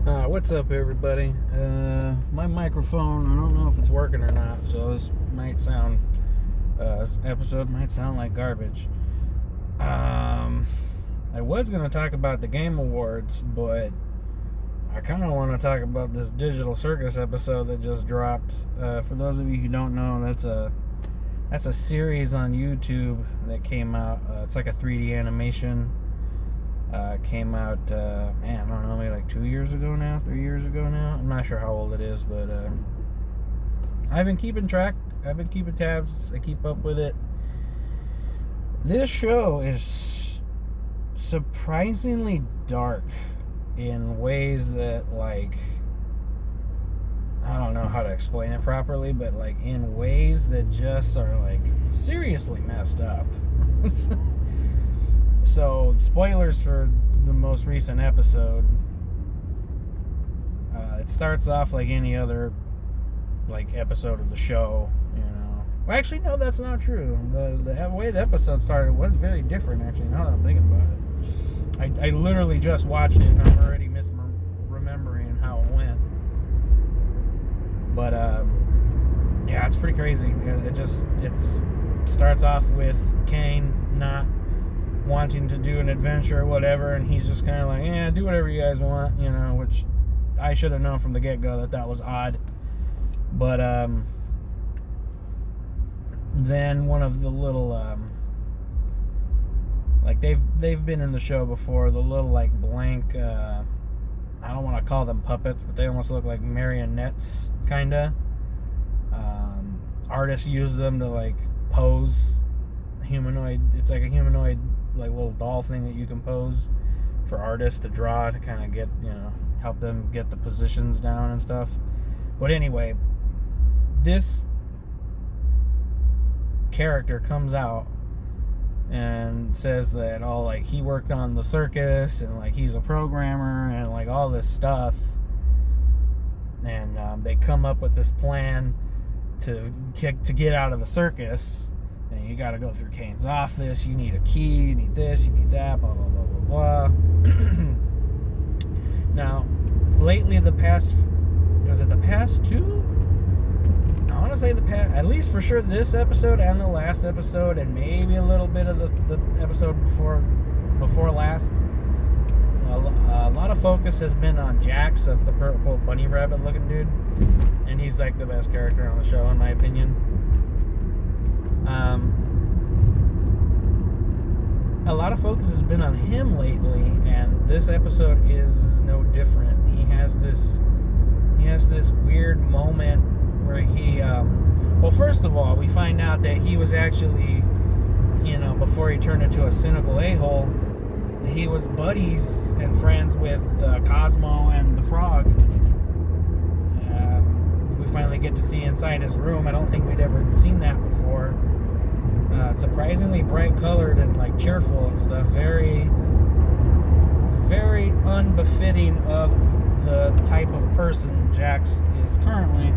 What's up, everybody? My microphone, I don't know if it's working or not, so this episode might sound like garbage. I was going to talk about the Game Awards, but I kind of want to talk about this Digital Circus episode that just dropped. For those of you who don't know, that's a series on YouTube that came out. It's like a 3D animation. Came out, I don't know, maybe like 3 years ago now. I'm not sure how old it is, but I've been keeping track. I've been keeping tabs. I keep up with it. This show is surprisingly dark in ways that, like, I don't know how to explain it properly, but like in ways that just are like seriously messed up. So, spoilers for the most recent episode. It starts off like any other like episode of the show, you know. Well, actually, no, that's not true. The way the episode started was very different, actually, now that I'm thinking about it. I literally just watched it, and I'm already misremembering how it went. But, yeah, it's pretty crazy. It starts off with Kane not wanting to do an adventure or whatever, and he's just kind of like, yeah, do whatever you guys want, you know, which I should have known from the get-go that was odd. But then one of the little like they've been in the show before, the little like blank I don't want to call them puppets, but they almost look like marionettes kinda. Artists use them to like pose humanoid. It's like a humanoid like little doll thing that you can pose for artists to draw to kind of get, you know, help them get the positions down and stuff. But anyway, this character comes out and says that he worked on the circus and like he's a programmer and like all this stuff, and they come up with this plan to get out of the circus. And you got to go through Kane's office. You need a key. You need this. You need that. Blah, blah, blah, blah, blah. Now, lately, the past two? I want to say at least for sure this episode and the last episode, and maybe a little bit of the episode before last. A lot of focus has been on Jax. That's the purple bunny rabbit looking dude. And he's like the best character on the show, in my opinion. A lot of focus has been on him lately, and this episode is no different. He has this weird moment where he, well, first of all, we find out that he was actually, you know, before he turned into a cynical a-hole, he was buddies and friends with Cosmo and the Frog. We finally get to see inside his room. I don't think we'd ever seen that before. Surprisingly bright colored and like cheerful and stuff. Very, very unbefitting of the type of person Jax is currently.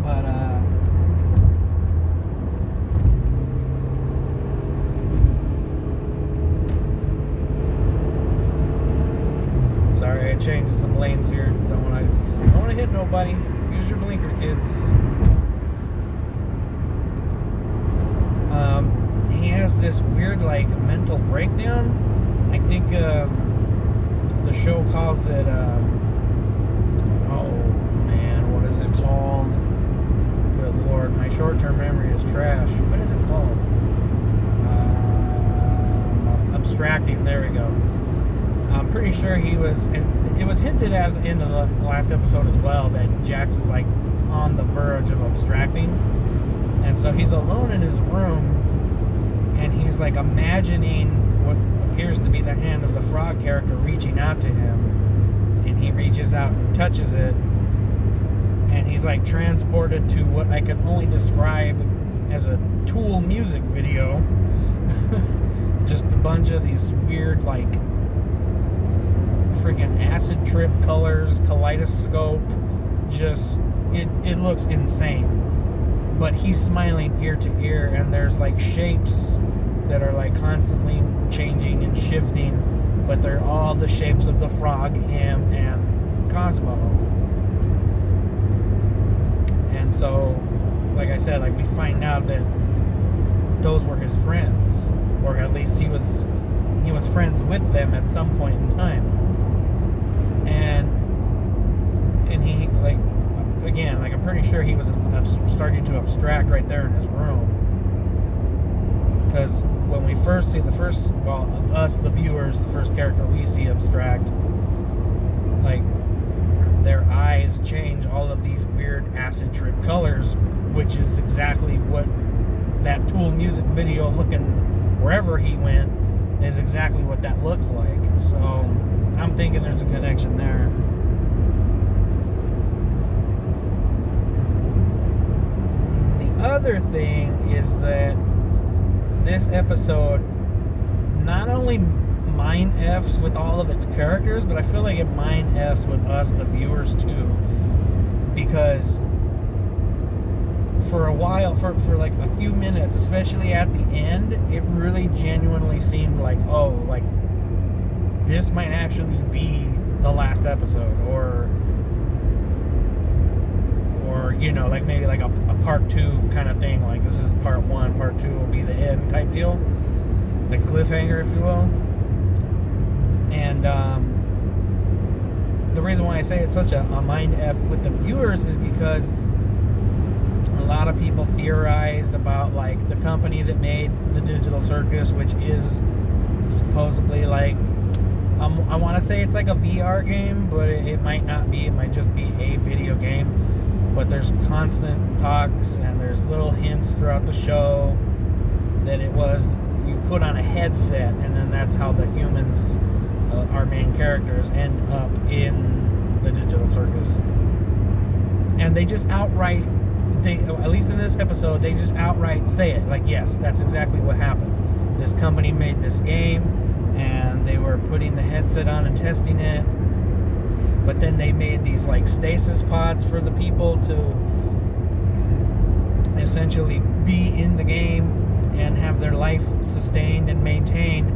But sorry, I changed some lanes here. Don't want to hit nobody. Use your blinker, kids. He has this weird, like, mental breakdown. I think the show calls it, what is it called? Good Lord, my short-term memory is trash. What is it called? Abstracting, there we go. I'm pretty sure he was, and it was hinted at the end of the last episode as well, that Jax is like on the verge of abstracting. And so he's alone in his room, and he's like imagining what appears to be the hand of the Frog character reaching out to him. And he reaches out and touches it, and he's like transported to what I can only describe as a Tool music video. Just a bunch of these weird, like, freaking acid trip colors, kaleidoscope. Just, it looks insane. But he's smiling ear to ear, and there's like shapes that are like constantly changing and shifting. but they're all the shapes of the frog, him, and Cosmo. And so, like I said, like we find out that those were his friends, or at least he was friends with them at some point in time. And he, like, again, like I'm pretty sure he was starting to abstract right there in his room, because when we first see us, the viewers, the first character we see abstract, like their eyes change all of these weird acid trip colors, which is exactly what that Tool music video looking wherever he went is exactly what that looks like. So I'm thinking there's a connection there. The other thing is that this episode not only mind F's with all of its characters, but I feel like it mind F's with us, the viewers, too. Because for a while, for like a few minutes, especially at the end, it really genuinely seemed like, oh, like this might actually be the last episode, or you know, like maybe like a part 2 kind of thing, like this is part 1, part 2 will be the end type deal, like a cliffhanger, if you will. And the reason why I say it's such a mind F with the viewers is because a lot of people theorized about like the company that made the Digital Circus, which is supposedly like, I want to say it's like a VR game, but it might not be. It might just be a video game. But there's constant talks and there's little hints throughout the show that it was, you put on a headset, and then that's how the humans, our main characters, end up in the Digital Circus. And they just outright, at least in this episode, they just outright say it. Like, yes, that's exactly what happened. This company made this game, and they were putting the headset on and testing it. But then they made these like stasis pods for the people to essentially be in the game and have their life sustained and maintained.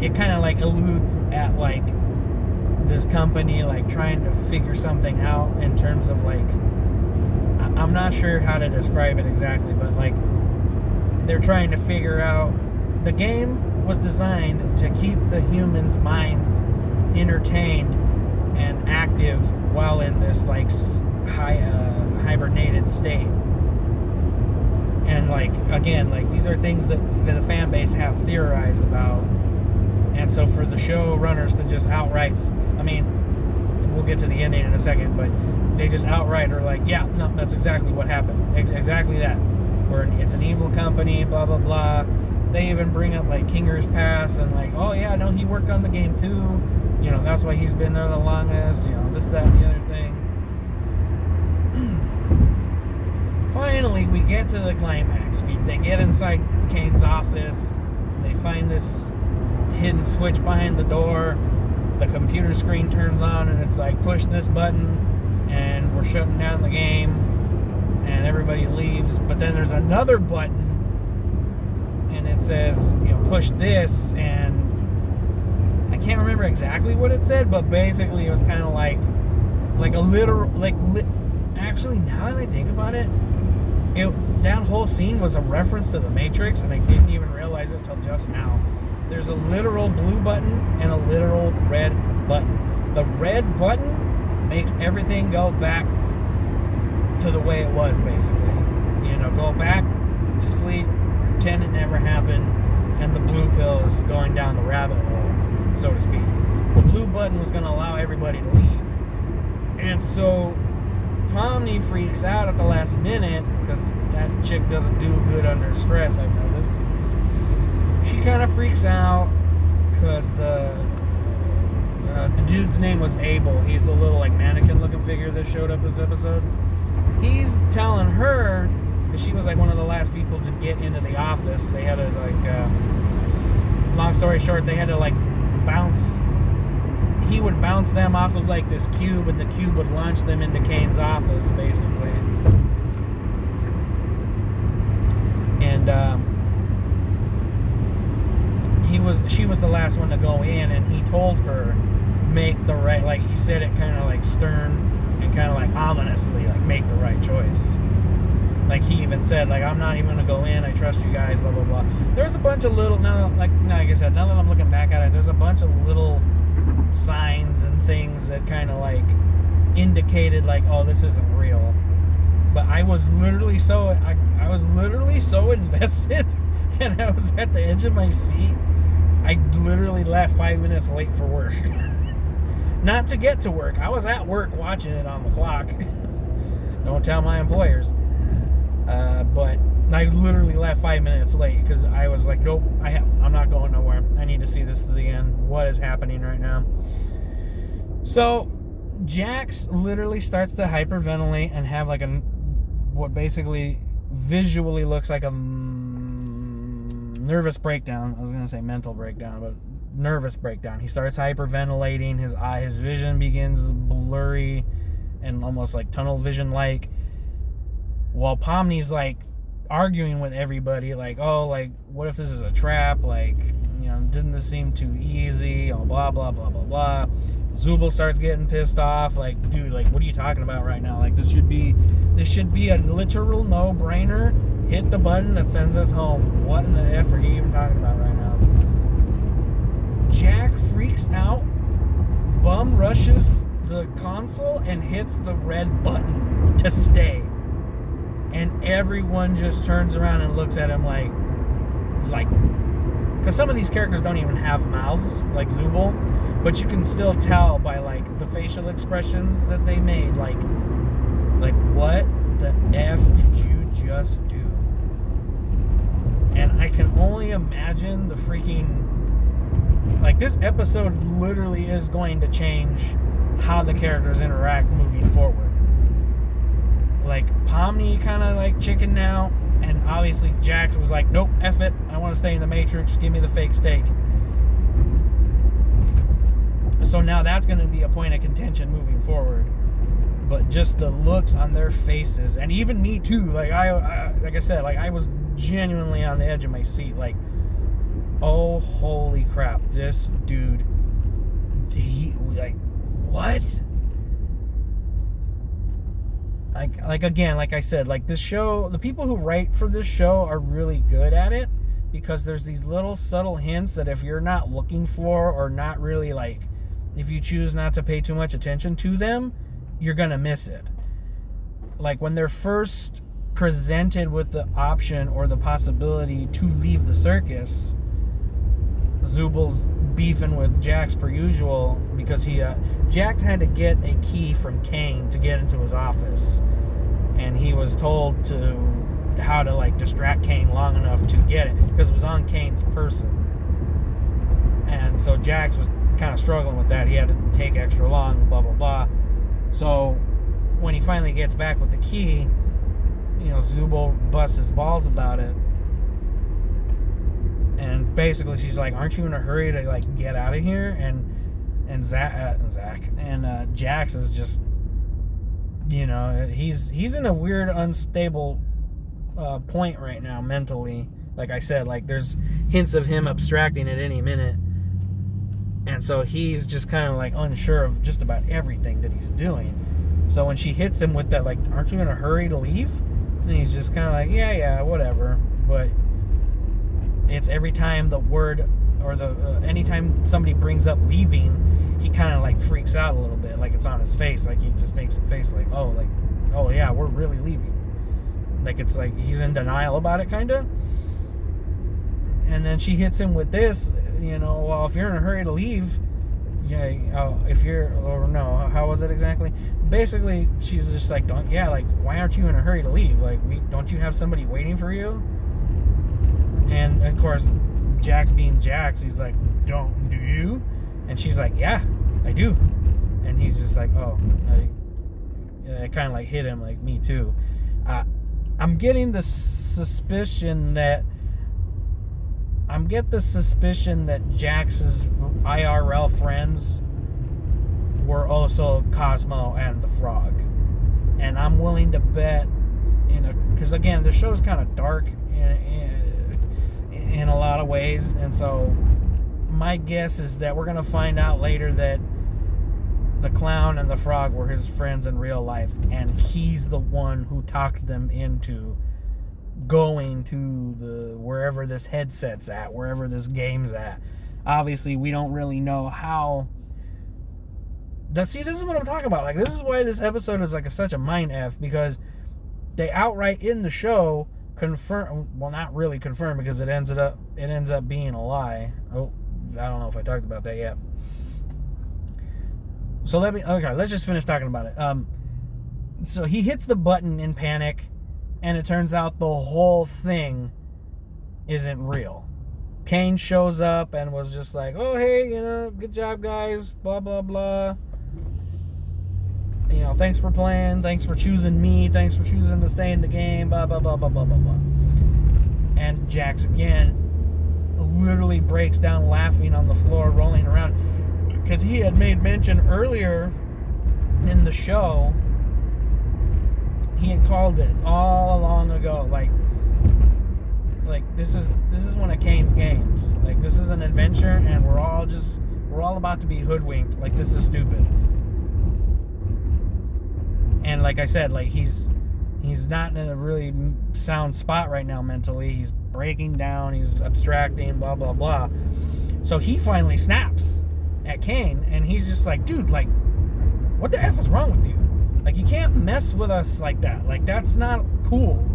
It kind of like alludes at like this company like trying to figure something out in terms of like, I'm not sure how to describe it exactly, but like they're trying to figure out, the game was designed to keep the humans' minds entertained and active while in this like hibernated state. And like, again, like these are things that the fan base have theorized about. And so for the showrunners to just outright, I mean, we'll get to the ending in a second, but they just outright are like, yeah, no, that's exactly what happened. Exactly that. Where it's an evil company, blah, blah, blah. They even bring up like Kinger's Pass and like, oh yeah, no, he worked on the game too. You know, that's why he's been there the longest. You know, this, that, and the other thing. Finally, we get to the climax. They get inside Kane's office. They find this hidden switch behind the door. The computer screen turns on, and it's like, push this button, and we're shutting down the game. And everybody leaves. But then there's another button, and it says, you know, push this, and I can't remember exactly what it said, but basically it was kind of like a literal, actually, now that I think about it, that whole scene was a reference to The Matrix, and I didn't even realize it until just now. There's a literal blue button and a literal red button. The red button makes everything go back to the way it was, basically. You know, go back to sleep, pretend it never happened, and the blue pill is going down the rabbit hole, so to speak. The blue button was going to allow everybody to leave. And so Pomni freaks out at the last minute, because that chick doesn't do good under stress, I've noticed. She kind of freaks out because the dude's name was Abel. He's the little like mannequin looking figure that showed up this episode. He's telling her that she was like one of the last people to get into the office. They had to like, long story short, they had to like bounce. He would bounce them off of like this cube, and the cube would launch them into Kane's office, basically. And she was the last one to go in, and he told her, make the right, like, he said it kind of like stern and kind of like ominously, like, make the right choice. Like, he even said, like, I'm not even gonna go in, I trust you guys, blah blah blah. There's a bunch of little, like I said, now that I'm looking back at it, there's a bunch of little signs and things that kind of like indicated, like, oh, this isn't real. But I was literally so invested, and I was at the edge of my seat. I literally left 5 minutes late for work. Not to get to work. I was at work watching it on the clock. Don't tell my employers. But I literally left 5 minutes late because I was like, nope, I'm not going nowhere. I need to see this to the end. What is happening right now? So Jax literally starts to hyperventilate and have like what basically visually looks like a nervous breakdown. I was going to say mental breakdown, but nervous breakdown. He starts hyperventilating. His vision begins blurry and almost like tunnel vision like, while Pomni's like arguing with everybody, like, oh, like, what if this is a trap? Like, you know, didn't this seem too easy? Oh, blah blah blah blah blah. Zubul starts getting pissed off, like, dude, like, what are you talking about right now? Like, this should be a literal no-brainer. Hit the button that sends us home. What in the F are you even talking about right now? Jack freaks out, bum rushes the console, and hits the red button to stay. And everyone just turns around and looks at him like, because some of these characters don't even have mouths, like Zubul, but you can still tell by like the facial expressions that they made, like what the F did you just do? And I can only imagine the freaking, like, this episode literally is going to change how the characters interact moving forward. Like, Pomni kind of like chickened out, and obviously Jax was like, nope, F it, I want to stay in the Matrix, give me the fake steak. So now that's going to be a point of contention moving forward. But just the looks on their faces, and even me too, like I said, like, I was genuinely on the edge of my seat, like, oh, holy crap, this dude, like, what? Like again, like I said, like, this show, the people who write for this show are really good at it, because there's these little subtle hints that if you're not looking for, or not really, like, if you choose not to pay too much attention to them, you're gonna miss it. Like, when they're first presented with the option or the possibility to leave the circus, Zubul's beefing with Jax per usual, because Jax had to get a key from Kane to get into his office, and he was told how to like distract Kane long enough to get it, because it was on Kane's person. And so Jax was kind of struggling with that. He had to take extra long, blah blah blah. So when he finally gets back with the key, you know, Zubul busts his balls about it. And basically she's like, aren't you in a hurry to like get out of here? And Jax is just, you know, he's in a weird, unstable point right now mentally. Like I said, like, there's hints of him abstracting at any minute. And so he's just kind of like unsure of just about everything that he's doing. So when she hits him with that, like, aren't you in a hurry to leave? And he's just kind of like, yeah, whatever. But it's every time the word, or anytime somebody brings up leaving, he kind of like freaks out a little bit. Like, it's on his face. Like, he just makes a face like, oh yeah, we're really leaving. Like, it's like he's in denial about it, kind of. And then she hits him with this, you know, well, if you're in a hurry to leave, how was it exactly? Basically, she's just like, why aren't you in a hurry to leave? Like, don't you have somebody waiting for you? And of course, Jax being Jax, he's like, do you? And she's like, yeah, I do. And he's just like, oh, it kind of like hit him, like, me too. I'm getting the suspicion that Jax's IRL friends were also Cosmo and the Frog. And I'm willing to bet, because again, the show's kind of dark in a lot of ways, and so my guess is that we're gonna find out later that the clown and the frog were his friends in real life, and he's the one who talked them into going to the wherever this headset's at, wherever this game's at. Obviously, we don't really know how. See, this is what I'm talking about. Like, this is why this episode is like such a mind F, because they outright in the show confirm. Well, not really confirm, because it ends up being a lie. Oh, I don't know if I talked about that yet. So let's just finish talking about it. So he hits the button in panic, and it turns out the whole thing isn't real. Kane shows up and was just like, oh, hey, good job, guys, blah, blah, blah. Thanks for playing, thanks for choosing me, thanks for choosing to stay in the game, blah, blah, blah, blah, blah, blah, blah. And Jax, again, literally breaks down laughing on the floor, rolling around. Because he had made mention earlier in the show, he had called it all along ago, like this is one of Kane's games. Like, this is an adventure, and we're all about to be hoodwinked. Like, this is stupid. And like I said, like he's not in a really sound spot right now mentally. He's breaking down, he's abstracting, blah blah blah. So he finally snaps at Kane, and he's just like, dude, like, what the F is wrong with you? Like, you can't mess with us like that. Like, that's not cool.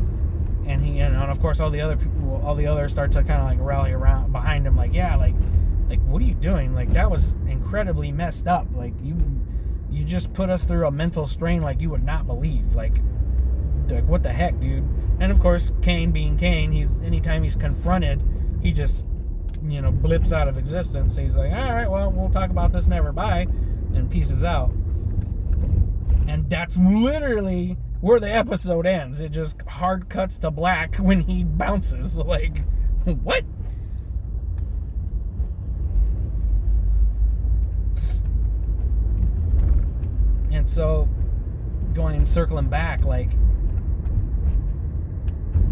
And he, and of course, all the others start to kind of like rally around behind him, like, yeah, like, what are you doing? Like, that was incredibly messed up. Like, you just put us through a mental strain like you would not believe. Like, what the heck, dude? And of course, Kane being Kane, anytime he's confronted, he just blips out of existence. He's like, all right, well, we'll talk about this never, bye, and pieces out. And that's literally where the episode ends. It just hard cuts to black when he bounces. Like, what? And so, circling back, like,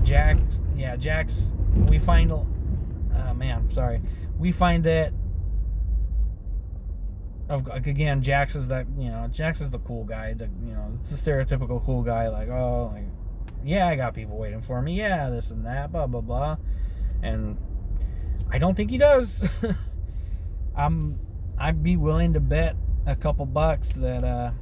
Jax, we find that, again, Jax is the cool guy, it's a stereotypical cool guy, like, oh, like, yeah, I got people waiting for me, yeah, this and that, blah, blah, blah, and I don't think he does. I'd be willing to bet a couple bucks that,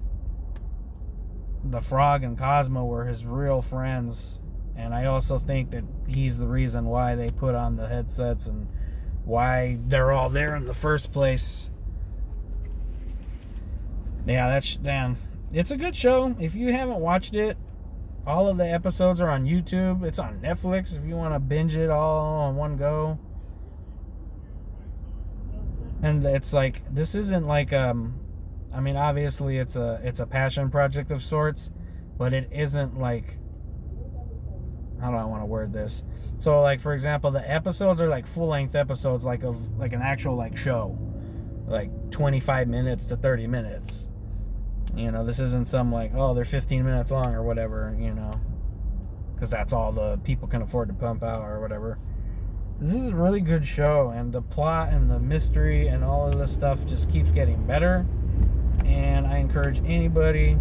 the Frog and Cosmo were his real friends, and I also think that he's the reason why they put on the headsets and why they're all there in the first place. Yeah, it's a good show. If you haven't watched it, all of the episodes are on YouTube. It's on Netflix if you want to binge it all on one go. And it's like, this isn't like obviously it's a passion project of sorts, but it isn't like, how do I want to word this? So, like, for example, the episodes are like full-length episodes, like of like an actual like show, like 25 minutes to 30 minutes. This isn't some like, oh, they're 15 minutes long or whatever, because that's all the people can afford to pump out or whatever. This is a really good show, and the plot and the mystery and all of this stuff just keeps getting better. And I encourage anybody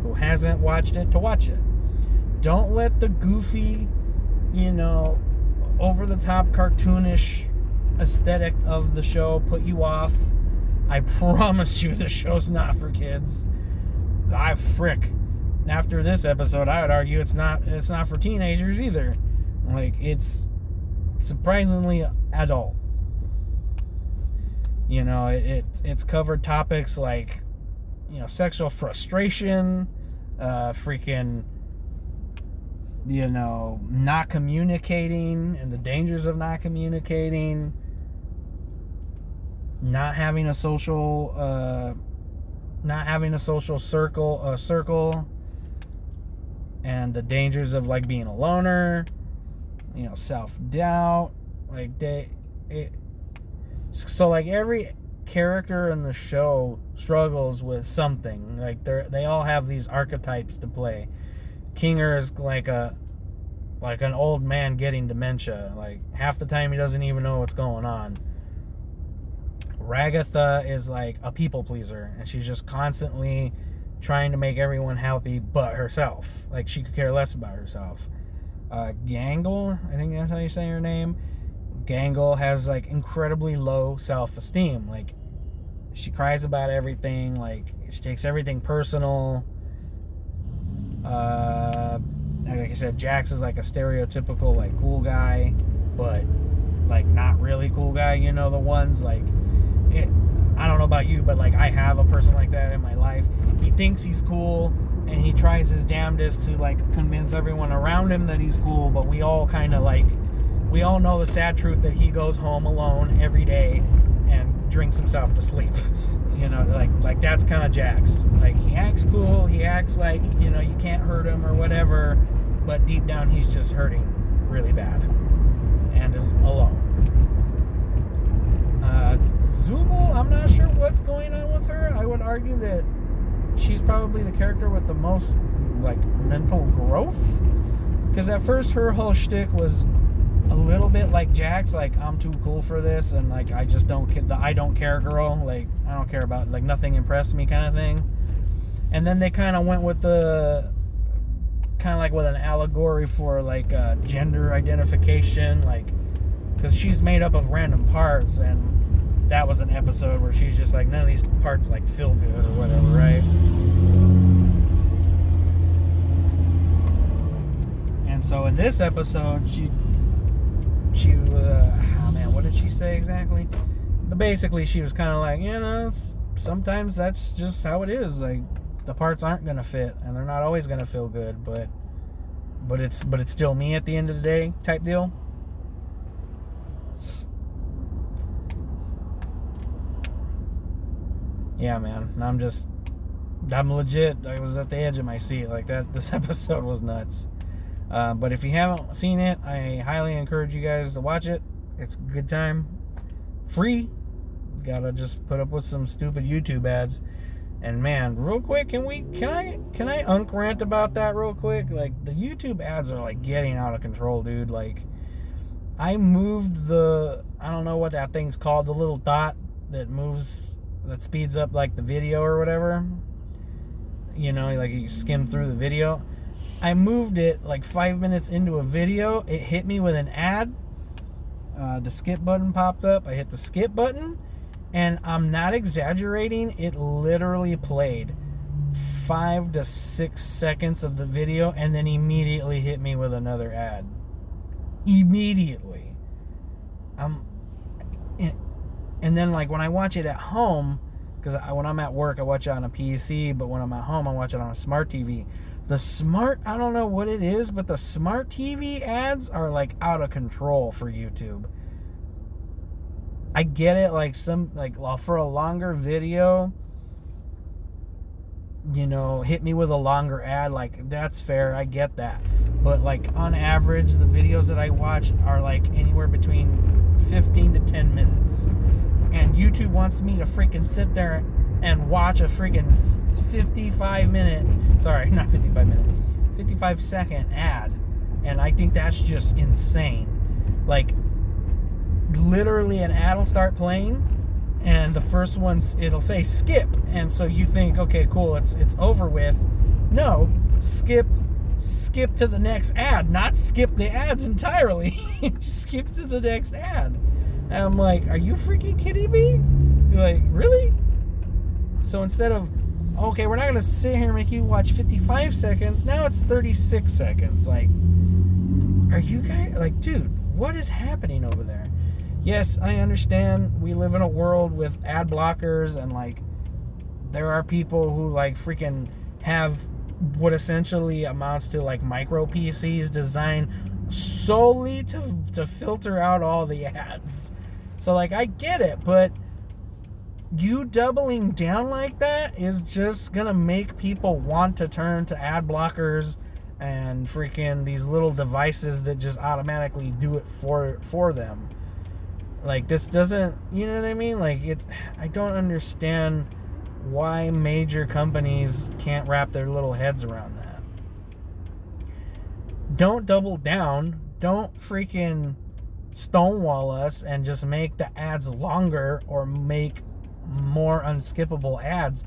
who hasn't watched it to watch it. Don't let the goofy, over-the-top cartoonish aesthetic of the show put you off. I promise you the show's not for kids. After this episode, I would argue it's not for teenagers either. Like, it's surprisingly adult. It's covered topics like, sexual frustration, not communicating and the dangers of not communicating, not having a social circle, and the dangers of like being a loner, self-doubt, so like every character in the show struggles with something. Like, they all have these archetypes to play. Kinger is like an old man getting dementia. Like, half the time he doesn't even know what's going on. Ragatha is like a people pleaser, and she's just constantly trying to make everyone happy but herself. Like, she could care less about herself. Gangle, I think that's how you say her name. Gangle has like incredibly low self-esteem. Like, she cries about everything. Like, she takes everything personal. Like I said, Jax is like a stereotypical like cool guy, but like not really cool guy. You know, the ones like it. I don't know about you, but like I have a person like that in my life. He thinks he's cool, and he tries his damnedest to like convince everyone around him that he's cool. But we all kind of like, we all know the sad truth that he goes home alone every day and drinks himself to sleep. You know, like that's kind of Jax. Like, he acts cool, he acts like, you know, you can't hurt him or whatever, but deep down he's just hurting really bad and is alone. Zubul, I'm not sure what's going on with her. I would argue that she's probably the character with the most like mental growth, because at first her whole shtick was a little bit like Jax, like, I'm too cool for this, and like I just don't care, the I don't care girl, like I don't care about, like, nothing impressed me kind of thing. And then they kind of went with the kind of like with an allegory for like gender identification, like, because she's made up of random parts, and that was an episode where she's just like, none of these parts like feel good or whatever, right? And so in this episode, she oh man, what did she say exactly? But basically, she was kind of like, you know, sometimes that's just how it is. Like, the parts aren't gonna fit, and they're not always gonna feel good, but it's still me at the end of the day, type deal. Yeah, man, I'm legit. I was at the edge of my seat like that. This episode was nuts. But if you haven't seen it, I highly encourage you guys to watch it. It's a good time. Free. Gotta just put up with some stupid YouTube ads. And man, real quick, can I rant about that real quick? Like, the YouTube ads are like getting out of control, dude. Like, I moved I don't know what that thing's called, the little dot that speeds up like the video or whatever. You know, like you skim through the video. I moved it like 5 minutes into a video. It hit me with an ad. The skip button popped up. I hit the skip button, and I'm not exaggerating. It literally played 5 to 6 seconds of the video and then immediately hit me with another ad. Immediately. And then like when I watch it at home, because when I'm at work I watch it on a PC, but when I'm at home I watch it on a smart TV. I don't know what it is, but the smart TV ads are like out of control for YouTube. I get it, like for a longer video, you know, hit me with a longer ad, like that's fair, I get that. But like on average, the videos that I watch are like anywhere between 15 to 10 minutes. And YouTube wants me to freaking sit there and watch a freaking 55-second ad. And I think that's just insane. Like, literally an ad will start playing, and the first one's, it'll say skip. And so you think, okay, cool, it's over with. No, skip to the next ad, not skip the ads entirely. Skip to the next ad. And I'm like, are you freaking kidding me? You're like, really? So instead of, okay, we're not going to sit here and make you watch 55 seconds, now it's 36 seconds. Like, are you guys, like, dude, what is happening over there? Yes, I understand we live in a world with ad blockers, and like, there are people who like freaking have what essentially amounts to like micro PCs designed solely to filter out all the ads. So like, I get it, but you doubling down like that is just gonna make people want to turn to ad blockers and freaking these little devices that just automatically do it for them. Like, this doesn't, you know what I mean? Like, I don't understand why major companies can't wrap their little heads around that. Don't double down. Don't freaking stonewall us and just make the ads longer or make more unskippable ads,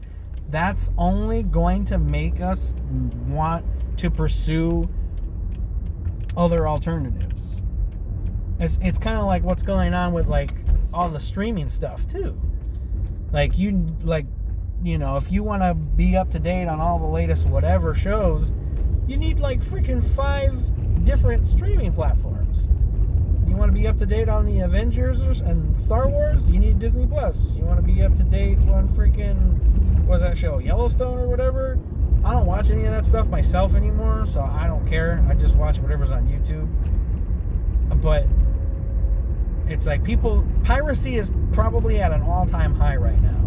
that's only going to make us want to pursue other alternatives. It's kind of like what's going on with like all the streaming stuff too. Like if you want to be up to date on all the latest whatever shows, you need like freaking 5 different streaming platforms. You want to be up to date on the Avengers and Star Wars? You need Disney Plus. You want to be up to date on freaking, what's that show, Yellowstone or whatever? I don't watch any of that stuff myself anymore, so I don't care. I just watch whatever's on YouTube. But it's like piracy is probably at an all-time high right now.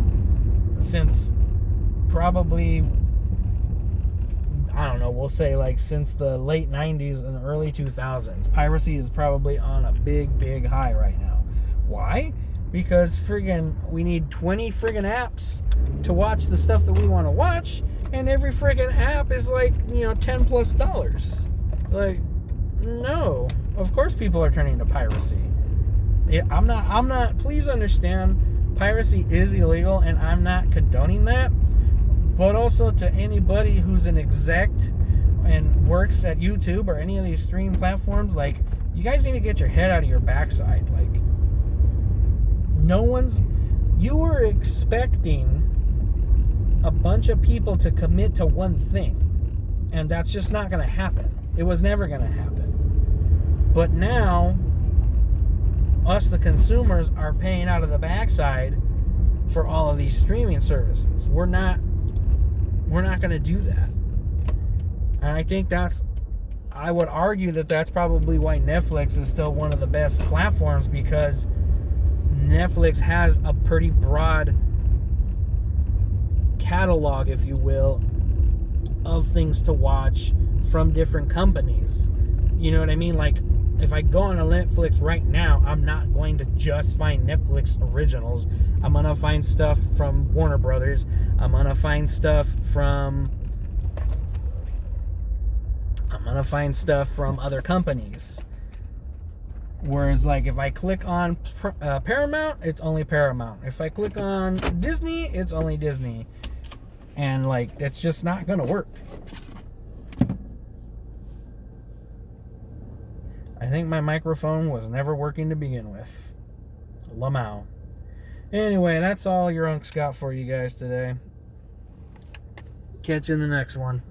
Since probably, I don't know, we'll say like since the late 90s and early 2000s. Piracy is probably on a big, big high right now. Why? Because we need 20 friggin' apps to watch the stuff that we want to watch, and every friggin' app is like, $10+. Like, no. Of course people are turning to piracy. I'm not, please understand, piracy is illegal, and I'm not condoning that. But also to anybody who's an exec and works at YouTube or any of these streaming platforms, like, you guys need to get your head out of your backside. Like, you were expecting a bunch of people to commit to one thing, and that's just not going to happen. It was never going to happen. But now, us, the consumers, are paying out of the backside for all of these streaming services. We're not going to do that. And I think I would argue that that's probably why Netflix is still one of the best platforms, because Netflix has a pretty broad catalog, if you will, of things to watch from different companies. You know what I mean? Like, if I go on a Netflix right now, I'm not going to just find Netflix originals. I'm going to find stuff from Warner Brothers. I'm going to find stuff from other companies. Whereas, like, if I click on Paramount, it's only Paramount. If I click on Disney, it's only Disney. And, like, that's just not going to work. I think my microphone was never working to begin with. Lamau. Anyway, that's all your Unc got for you guys today. Catch you in the next one.